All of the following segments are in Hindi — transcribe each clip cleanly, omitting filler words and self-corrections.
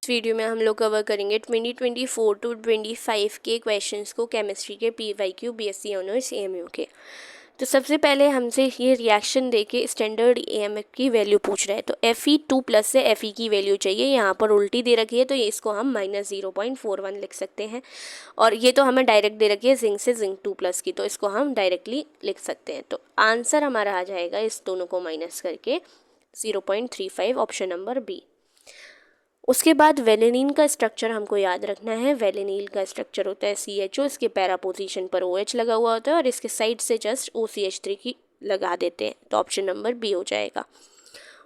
इस वीडियो में हम लोग कवर करेंगे 2024 टू 25 के क्वेश्चंस को केमिस्ट्री के PYQ BSc ऑनर्स AMU के। तो सबसे पहले हमसे ये रिएक्शन देके स्टैंडर्ड AMF की वैल्यू पूछ रहा है। तो Fe2+ से Fe की वैल्यू चाहिए। यहाँ पर उल्टी दे रखी है तो ये इसको हम -0.41 लिख सकते हैं। और ये तो हमें डायरेक्ट दे रखी है जिंक से Zinc2+ की, तो इसको हम डायरेक्टली लिख सकते हैं। तो आंसर हमारा आ जाएगा इस दोनों को माइनस करके 0.35, ऑप्शन नंबर बी। उसके बाद वेलेनिन का स्ट्रक्चर हमको याद रखना है। वेलेनिल का स्ट्रक्चर होता है CHO, इसके पैरा पोजीशन पर OH लगा हुआ होता है और इसके साइड से जस्ट OCH3 की लगा देते हैं, तो ऑप्शन नंबर बी हो जाएगा।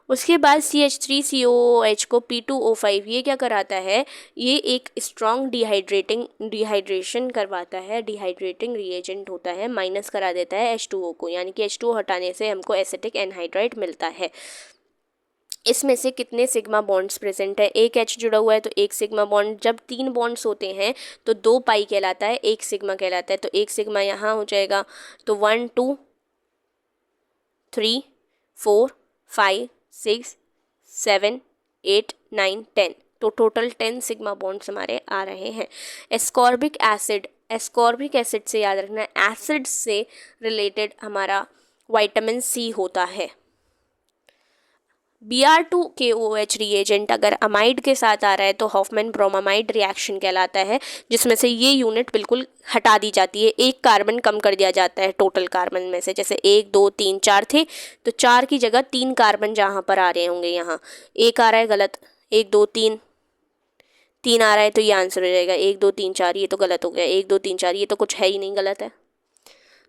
उसके बाद CH3COOH को P2O5 ये क्या कराता है, ये एक स्ट्रॉन्ग डिहाइड्रेशन करवाता है, डिहाइड्रेटिंग रिएजेंट होता है, माइनस करा देता है H2O को, यानी कि H2O हटाने से हमको एसिटिक एनहाइड्राइड मिलता है। इसमें से कितने सिग्मा बॉन्ड्स प्रेजेंट है, एक H जुड़ा हुआ है तो एक सिग्मा बॉन्ड। जब 3 बॉन्ड्स होते हैं तो 2 पाई कहलाता है, एक सिग्मा कहलाता है। तो एक सिग्मा यहाँ हो जाएगा, तो 1 2 3 4 5 6 7 8 9 10, तो टोटल 10 सिग्मा बॉन्ड्स हमारे आ रहे हैं। एस्कॉर्बिक एसिड से याद रखना है, एसिड से रिलेटेड हमारा विटामिन C होता है। Br2KOH रिएजेंट अगर अमाइड के साथ आ रहा है तो हॉफमैन ब्रोमामाइड रिएक्शन कहलाता है, जिसमें से ये यूनिट बिल्कुल हटा दी जाती है, एक कार्बन कम कर दिया जाता है टोटल कार्बन में से। जैसे 1 2 3 4 थे तो 4 की जगह 3 कार्बन जहाँ पर आ रहे होंगे, यहाँ एक आ रहा है गलत, 1 2 3 3 आ रहा है तो ये आंसर हो जाएगा 1 2 3 4, ये तो गलत हो गया, 1 2 3 4 ये तो कुछ है ही नहीं, गलत है,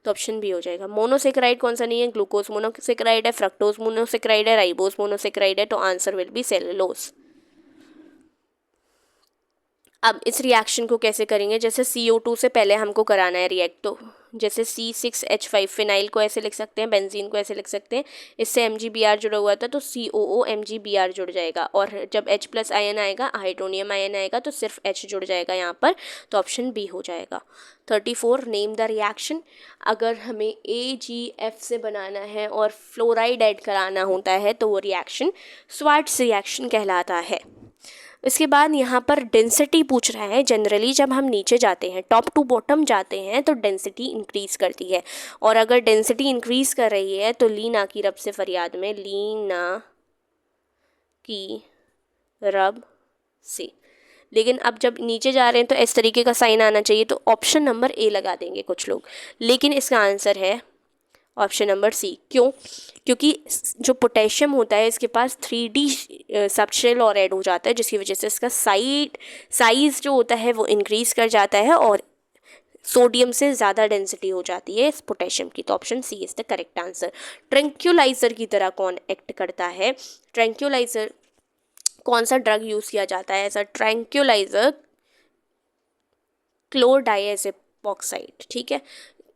तो ऑप्शन बी हो जाएगा। मोनोसेक्राइड कौन सा नहीं है, ग्लूकोज मोनोसेक्राइड है, फ्रक्टोज मोनोसेक्राइड है, राइबोज मोनोसेक्राइड है, तो आंसर विल बी सेलुलोज। अब इस रिएक्शन को कैसे करेंगे, जैसे CO2 से पहले हमको कराना है रिएक्ट, तो जैसे C6H5 फिनाइल को ऐसे लिख सकते हैं, बेंजीन को ऐसे लिख सकते हैं, इससे MgBr जुड़ा हुआ था तो COO MgBr जुड़ जाएगा, और जब H+ आयन आएगा, हाइड्रोनियम आयन आएगा तो सिर्फ H जुड़ जाएगा यहाँ पर, तो ऑप्शन बी हो जाएगा। 34 नेम द रिएक्शन। अगर हमें AgF से बनाना है और फ्लोराइड ऐड कराना होता है तो वो रिएक्शन स्वार्ट्स रिएक्शन कहलाता है। इसके बाद यहाँ पर डेंसिटी पूछ रहा है। जनरली जब हम नीचे जाते हैं, टॉप टू बॉटम जाते हैं, तो डेंसिटी इंक्रीज़ करती है, और अगर डेंसिटी इंक्रीज़ कर रही है तो लीना की रब से फरियाद में, लीना की रब से। लेकिन अब जब नीचे जा रहे हैं तो इस तरीके का साइन आना चाहिए, तो ऑप्शन नंबर ए लगा देंगे कुछ लोग, लेकिन इसका आंसर है ऑप्शन नंबर सी। क्यों? क्योंकि जो पोटेशियम होता है इसके पास 3D सबशेल और ऐड हो जाता है, जिसकी वजह से इसका साइज़ जो होता है वो इंक्रीज़ कर जाता है और सोडियम से ज़्यादा डेंसिटी हो जाती है इस पोटेशियम की, तो option C is the correct answer. Tranquilizer की तरह कौन एक्ट करता है, ट्रैंक्युलाइजर कौन सा ड्रग यूज़ किया जाता है एज अ ट्रैंक्युलाइजर, क्लोरडाइएज़ेपोक्साइड, ठीक है।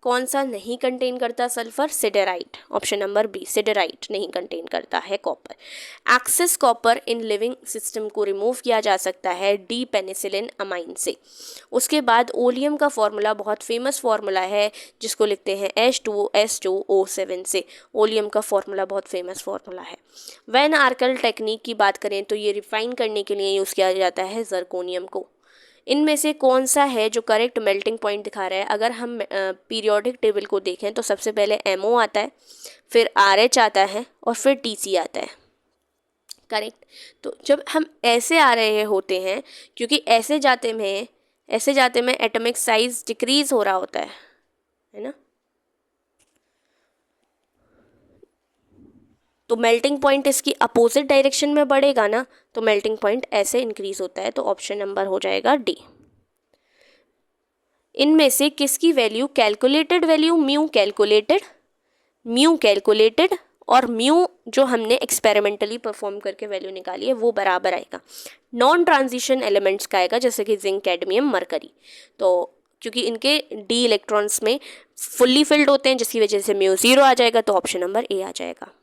कौन सा नहीं कंटेन करता sulphur, siderite, option number B, siderite नहीं कंटेन करता है copper. Excess copper in living system को रिमूव किया जा सकता है डी पेनिसिलिन अमाइन से। उसके बाद ओलियम का फॉर्मूला बहुत फेमस फॉर्मूला है, जिसको लिखते हैं H2SO7 से। ओलियम का फॉर्मूला बहुत फेमस फॉर्मूला है। वैन आर्कल टेक्निक की बात करें तो ये रिफाइन करने के लिए यूज़ किया जाता है जर्कोनियम को। इनमें से कौन सा है जो करेक्ट मेल्टिंग पॉइंट दिखा रहा है? अगर हम पीरियोडिक टेबल को देखें तो सबसे पहले MO आता है, फिर RH आता है और फिर TC आता है, करेक्ट। तो जब हम ऐसे आ रहे होते हैं, क्योंकि ऐसे जाते में एटॉमिक साइज डिक्रीज हो रहा होता है ना, तो मेल्टिंग पॉइंट इसकी अपोजिट डायरेक्शन में बढ़ेगा ना, तो मेल्टिंग पॉइंट ऐसे इंक्रीज होता है, तो ऑप्शन नंबर हो जाएगा डी। इनमें से किसकी value calculated value, mu calculated और म्यू जो हमने एक्सपेरिमेंटली परफॉर्म करके वैल्यू निकाली है वो बराबर आएगा। नॉन ट्रांजिशन एलिमेंट्स का आएगा, जैसे कि जिंक, कैडमियम, मरकरी, तो क्योंकि इनके डी इलेक्ट्रॉन्स में फुल्ली फिल्ड होते हैं, जिसकी वजह से म्यू 0 आ जाएगा, तो ऑप्शन नंबर ए आ जाएगा।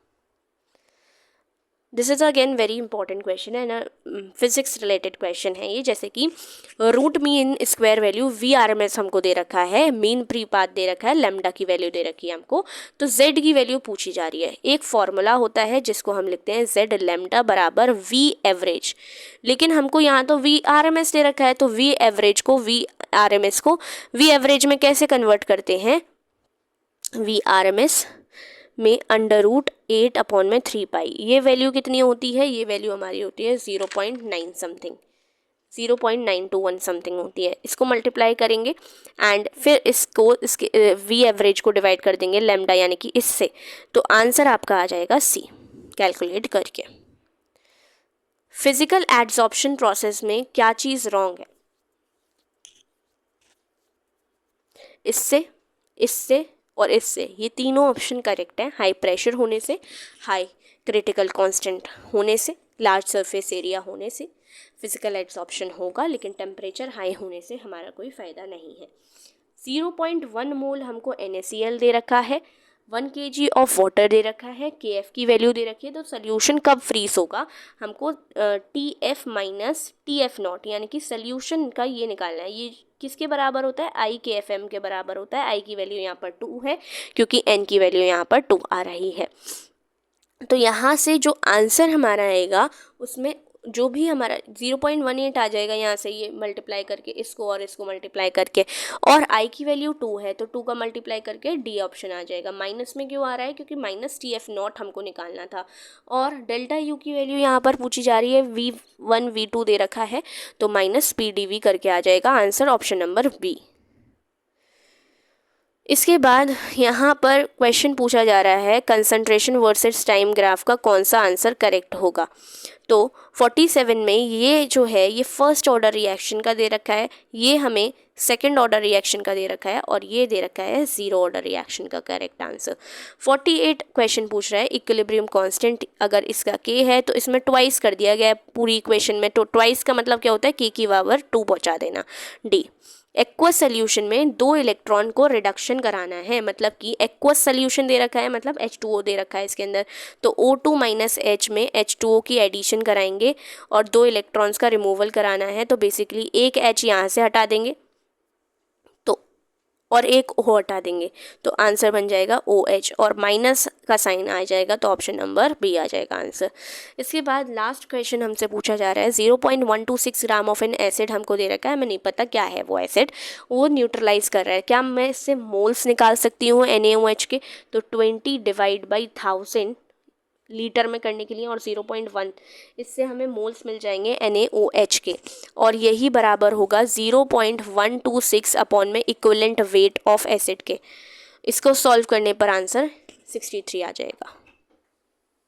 This is again very important question है ना, फिजिक्स रिलेटेड क्वेश्चन है ये। जैसे कि root mean square value VRMS हमको दे रखा है, मीन प्री पाथ दे रखा है, लैम्डा की वैल्यू दे रखी है हमको, तो Z की वैल्यू पूछी जा रही है। एक फॉर्मूला होता है जिसको हम लिखते हैं Z लैम्डा बराबर V एवरेज, लेकिन हमको यहाँ तो VRMS दे रखा है, तो V एवरेज को VRMS को V एवरेज में कैसे कन्वर्ट करते हैं, VRMS में √8/3 ये वैल्यू कितनी होती है, ये वैल्यू हमारी होती है 0.9 समथिंग, 0.921 समथिंग होती है। इसको मल्टीप्लाई करेंगे एंड फिर इसके V एवरेज को डिवाइड कर देंगे लैम्डा यानी कि इससे, तो आंसर आपका आ जाएगा C कैलकुलेट करके। फिजिकल एड्सॉर्प्शन प्रोसेस में क्या चीज़ रॉन्ग है, इससे और इससे, ये तीनों ऑप्शन करेक्ट है। हाई प्रेशर होने से, हाई क्रिटिकल कांस्टेंट होने से, लार्ज सरफेस एरिया होने से फिजिकल एड्सॉर्प्शन होगा, लेकिन टेम्परेचर हाई होने से हमारा कोई फ़ायदा नहीं है। 0.1 मोल हमको NaCl दे रखा है, 1 kg ऑफ वाटर दे रखा है, Kf की वैल्यू दे रखी है, तो सोल्यूशन कब फ्रीज होगा, हमको TF माइनस TF0 यानी कि सोल्यूशन का ये निकालना है। ये किसके बराबर होता है, IKFM के बराबर होता है। I की वैल्यू यहाँ पर 2 है क्योंकि N की वैल्यू यहाँ पर 2 आ रही है। तो यहाँ से जो आंसर हमारा आएगा उसमें जो भी हमारा 0.18 आ जाएगा, यहाँ से ये मल्टीप्लाई करके इसको और इसको मल्टीप्लाई करके, और I की वैल्यू 2 है तो 2 का मल्टीप्लाई करके D ऑप्शन आ जाएगा। माइनस में क्यों आ रहा है, क्योंकि माइनस TF0 हमको निकालना था, और डेल्टा U की वैल्यू यहाँ पर पूछी जा रही है, V1 V2 दे रखा है, तो माइनस PdV करके आ जाएगा आंसर ऑप्शन नंबर B। इसके बाद यहाँ पर क्वेश्चन पूछा जा रहा है कंसंट्रेशन वर्सेस टाइम ग्राफ का कौन सा आंसर करेक्ट होगा। तो 47 में ये जो है ये फर्स्ट ऑर्डर रिएक्शन का दे रखा है, ये हमें सेकंड ऑर्डर रिएक्शन का दे रखा है, और ये दे रखा है ज़ीरो ऑर्डर रिएक्शन का करेक्ट आंसर। 48 क्वेश्चन पूछ रहा है इक्विलिब्रियम कांस्टेंट अगर इसका K है तो इसमें ट्वाइस कर दिया गया है पूरी इक्वेशन में, तो ट्वाइस का मतलब क्या होता है, K की पावर 2 पहुँचा देना। D एक्वस सोल्यूशन में 2 इलेक्ट्रॉन को रिडक्शन कराना है, मतलब कि एक्वस सोल्यूशन दे रखा है मतलब H2O दे रखा है इसके अंदर, तो O2 माइनस H में H2O की एडिशन कराएंगे और 2 इलेक्ट्रॉन्स का रिमूवल कराना है, तो बेसिकली एक H यहाँ से हटा देंगे तो और एक O हटा देंगे, तो आंसर बन जाएगा OH, और माइनस का साइन आ जाएगा, तो ऑप्शन नंबर B आ जाएगा आंसर। इसके बाद लास्ट क्वेश्चन हमसे पूछा जा रहा है 0.126 ग्राम ऑफ एन एसिड हमको दे रखा है, हमें नहीं पता क्या है वो एसिड, वो न्यूट्रलाइज कर रहा है। क्या मैं इससे मोल्स निकाल सकती हूँ NaOH के, तो 20 डिवाइड बाई 1000 लीटर में करने के लिए, और 0.1 इससे हमें मोल्स मिल जाएंगे NaOH के, और यही बराबर होगा 0.126 अपॉन में इक्विवेलेंट वेट ऑफ एसिड के। इसको सॉल्व करने पर आंसर 63 आ जाएगा।